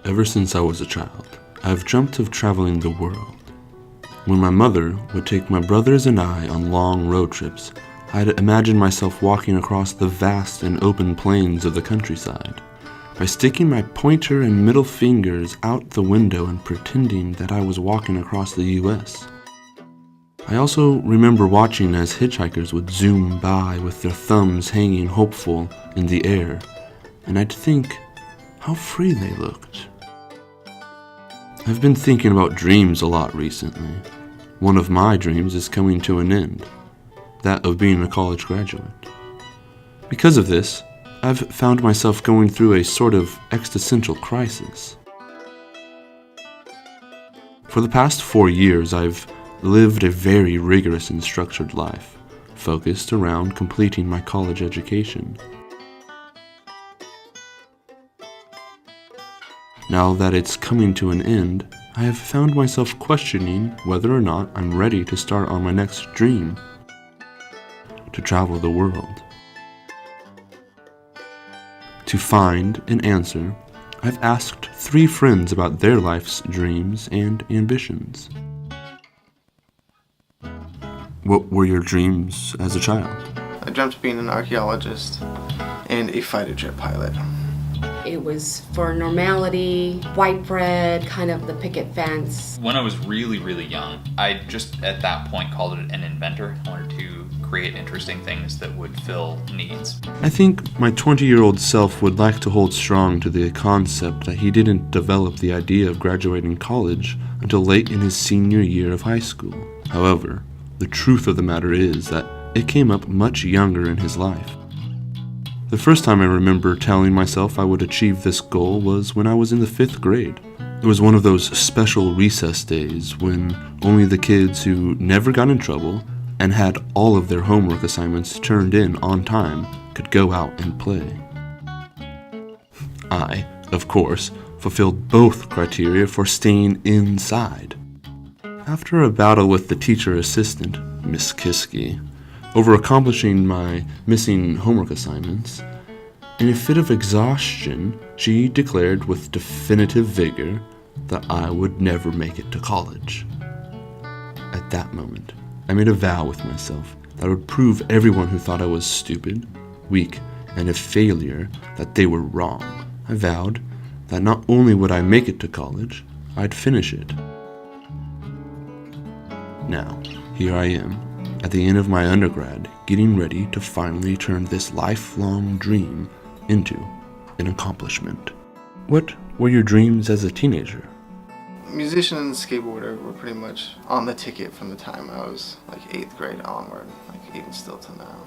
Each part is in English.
Ever since I was a child, I've dreamt of traveling the world. When my mother would take my brothers and I on long road trips, I'd imagine myself walking across the vast and open plains of the countryside, by sticking my pointer and middle fingers out the window and pretending that I was walking across the U.S. I also remember watching as hitchhikers would zoom by with their thumbs hanging hopeful in the air, and I'd think how free they looked. I've been thinking about dreams a lot recently. One of my dreams is coming to an end, that of being a college graduate. Because of this, I've found myself going through a sort of existential crisis. For the past 4 years, I've lived a very rigorous and structured life, focused around completing my college education. Now that it's coming to an end, I have found myself questioning whether or not I'm ready to start on my next dream, to travel the world. To find an answer, I've asked 3 friends about their life's dreams and ambitions. What were your dreams as a child? I dreamt of being an archaeologist and a fighter jet pilot. It was for normality, white bread, kind of the picket fence. When I was really, really young, I just at that point called it an inventor. I wanted to create interesting things that would fill needs. I think my 20-year-old self would like to hold strong to the concept that he didn't develop the idea of graduating college until late in his senior year of high school. However, the truth of the matter is that it came up much younger in his life. The first time I remember telling myself I would achieve this goal was when I was in the 5th grade. It was one of those special recess days when only the kids who never got in trouble and had all of their homework assignments turned in on time could go out and play. I, of course, fulfilled both criteria for staying inside. After a battle with the teacher assistant, Miss Kiski, over accomplishing my missing homework assignments, in a fit of exhaustion, she declared with definitive vigor that I would never make it to college. At that moment, I made a vow with myself that I would prove everyone who thought I was stupid, weak, and a failure that they were wrong. I vowed that not only would I make it to college, I'd finish it. Now, here I am, at the end of my undergrad, getting ready to finally turn this lifelong dream into an accomplishment. What were your dreams as a teenager? Musician and skateboarder were pretty much on the ticket from the time I was like 8th grade onward, like even still till now.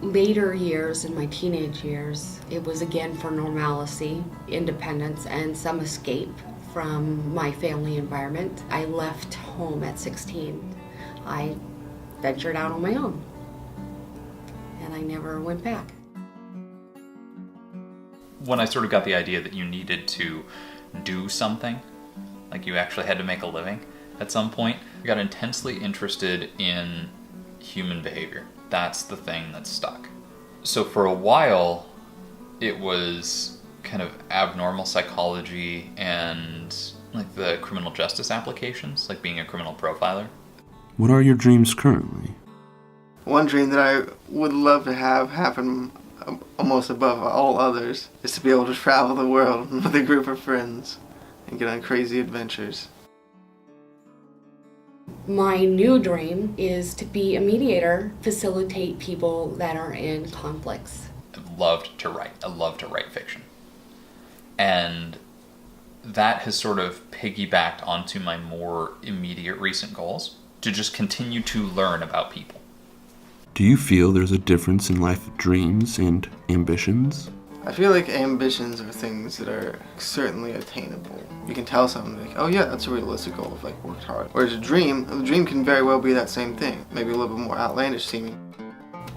Later years, in my teenage years, it was again for normalcy, independence, and some escape from my family environment. I left home at 16. I ventured out on my own, and I never went back. When I sort of got the idea that you needed to do something, like you actually had to make a living at some point, I got intensely interested in human behavior. That's the thing that stuck. So for a while, it was kind of abnormal psychology and like the criminal justice applications, like being a criminal profiler. What are your dreams currently? One dream that I would love to have happen almost above all others is to be able to travel the world with a group of friends and get on crazy adventures. My new dream is to be a mediator, facilitate people that are in conflicts. I've loved to write. I love to write fiction. And that has sort of piggybacked onto my more immediate recent goals, to just continue to learn about people. Do you feel there's a difference in life dreams and ambitions? I feel like ambitions are things that are certainly attainable. You can tell someone, like, oh yeah, that's a realistic goal if like worked hard. Whereas a dream can very well be that same thing, maybe a little bit more outlandish seeming.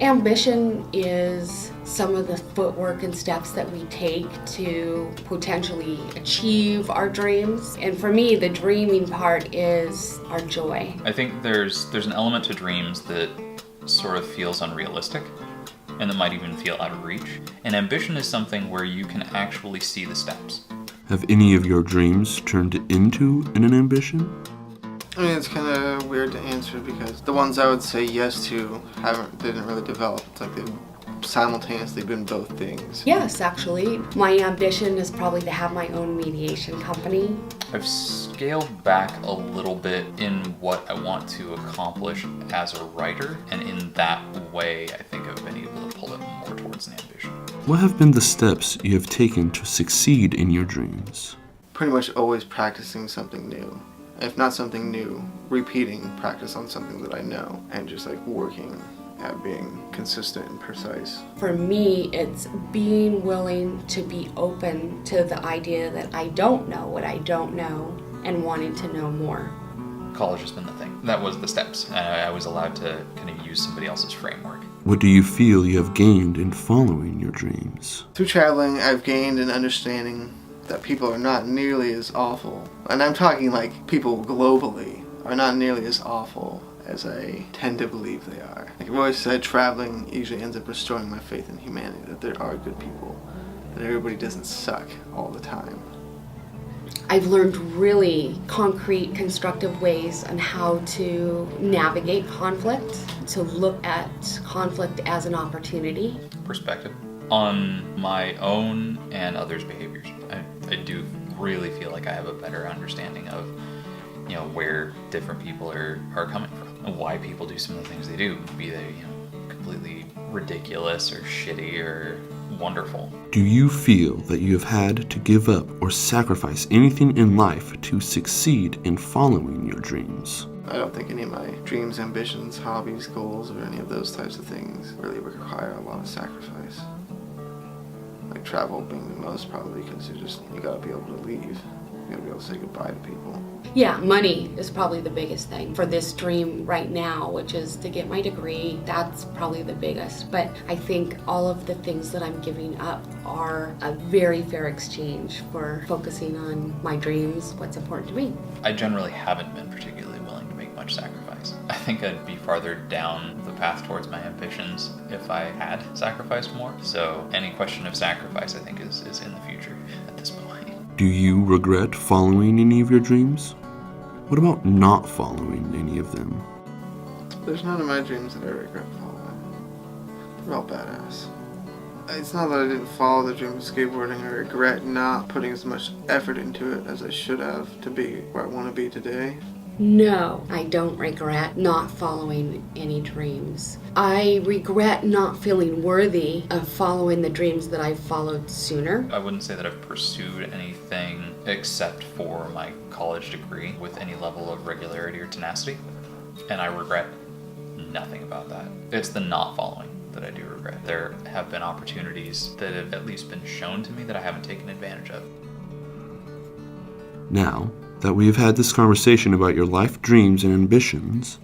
Ambition is some of the footwork and steps that we take to potentially achieve our dreams. And for me, the dreaming part is our joy. I think there's an element to dreams that sort of feels unrealistic and that might even feel out of reach. And ambition is something where you can actually see the steps. Have any of your dreams turned into an ambition? I mean, it's kind of weird to answer because the ones I would say yes to didn't really develop. It's like they've simultaneously been both things. Yes, actually. My ambition is probably to have my own mediation company. I've scaled back a little bit in what I want to accomplish as a writer, and in that way, I think I've been able to pull it more towards an ambition. What have been the steps you have taken to succeed in your dreams? Pretty much always practicing something new. If not something new, repeating practice on something that I know, and just like working at being consistent and precise. For me, it's being willing to be open to the idea that I don't know what I don't know and wanting to know more. College has been the thing. That was the steps, and I was allowed to kind of use somebody else's framework. What do you feel you have gained in following your dreams? Through traveling, I've gained an understanding that people are not nearly as awful. And I'm talking like people globally are not nearly as awful as I tend to believe they are. Like I've always said, traveling usually ends up restoring my faith in humanity, that there are good people, that everybody doesn't suck all the time. I've learned really concrete, constructive ways on how to navigate conflict, to look at conflict as an opportunity. Perspective on my own and others' behaviors. I do really feel like I have a better understanding of, where different people are coming from, and why people do some of the things they do, be they, completely ridiculous or shitty or wonderful. Do you feel that you have had to give up or sacrifice anything in life to succeed in following your dreams? I don't think any of my dreams, ambitions, hobbies, goals, or any of those types of things really require a lot of sacrifice. Like travel being the most, probably, because you gotta be able to leave. You gotta be able to say goodbye to people. Yeah, money is probably the biggest thing for this dream right now, which is to get my degree. That's probably the biggest. But I think all of the things that I'm giving up are a very fair exchange for focusing on my dreams, what's important to me. I generally haven't been particularly willing to make much sacrifice. I think I'd be farther down the path towards my ambitions if I had sacrificed more. So any question of sacrifice, I think, is in the future at this point. Do you regret following any of your dreams? What about not following any of them? There's none of my dreams that I regret following. They're all badass. It's not that I didn't follow the dream of skateboarding. I regret not putting as much effort into it as I should have to be where I want to be today. No, I don't regret not following any dreams. I regret not feeling worthy of following the dreams that I followed sooner. I wouldn't say that I've pursued anything except for my college degree with any level of regularity or tenacity, and I regret nothing about that. It's the not following that I do regret. There have been opportunities that have at least been shown to me that I haven't taken advantage of. Now that we have had this conversation about your life dreams and ambitions,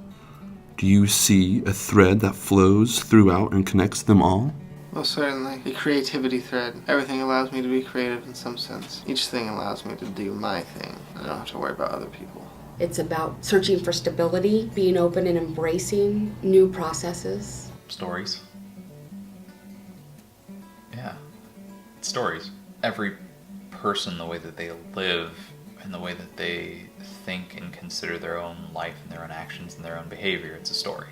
do you see a thread that flows throughout and connects them all? Most certainly. The creativity thread. Everything allows me to be creative in some sense. Each thing allows me to do my thing. I don't have to worry about other people. It's about searching for stability, being open and embracing new processes. Stories. Yeah. Stories. Every person, the way that they live and the way that they think and consider their own life and their own actions and their own behavior, it's a story.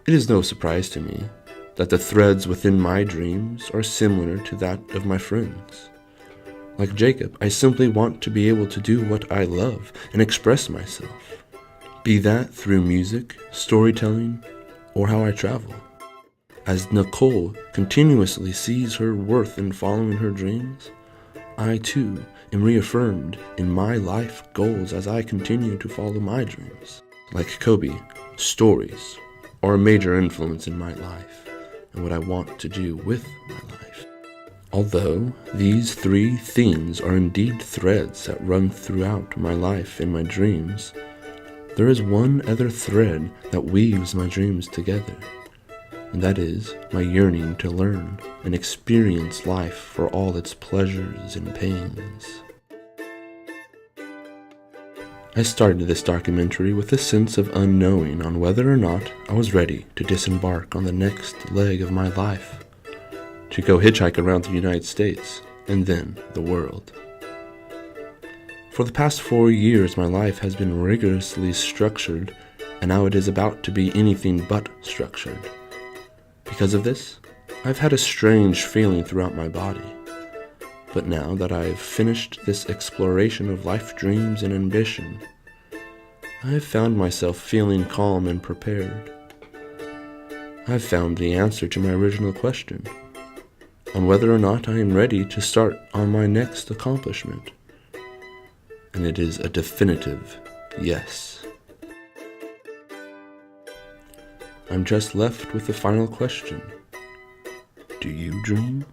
It is no surprise to me that the threads within my dreams are similar to that of my friends. Like Jacob, I simply want to be able to do what I love and express myself, be that through music, storytelling, or how I travel. As Nicole continuously sees her worth in following her dreams, I too am reaffirmed in my life goals as I continue to follow my dreams. Like Kobe, stories are a major influence in my life and what I want to do with my life. Although these three themes are indeed threads that run throughout my life and my dreams, there is one other thread that weaves my dreams together, and that is my yearning to learn and experience life for all its pleasures and pains. I started this documentary with a sense of unknowing on whether or not I was ready to disembark on the next leg of my life, to go hitchhike around the United States, and then the world. For the past 4 years, my life has been rigorously structured, and now it is about to be anything but structured. Because of this, I've had a strange feeling throughout my body. But now that I've finished this exploration of life dreams and ambition, I have found myself feeling calm and prepared. I've found the answer to my original question on whether or not I am ready to start on my next accomplishment. And it is a definitive yes. I'm just left with the final question. Do you dream?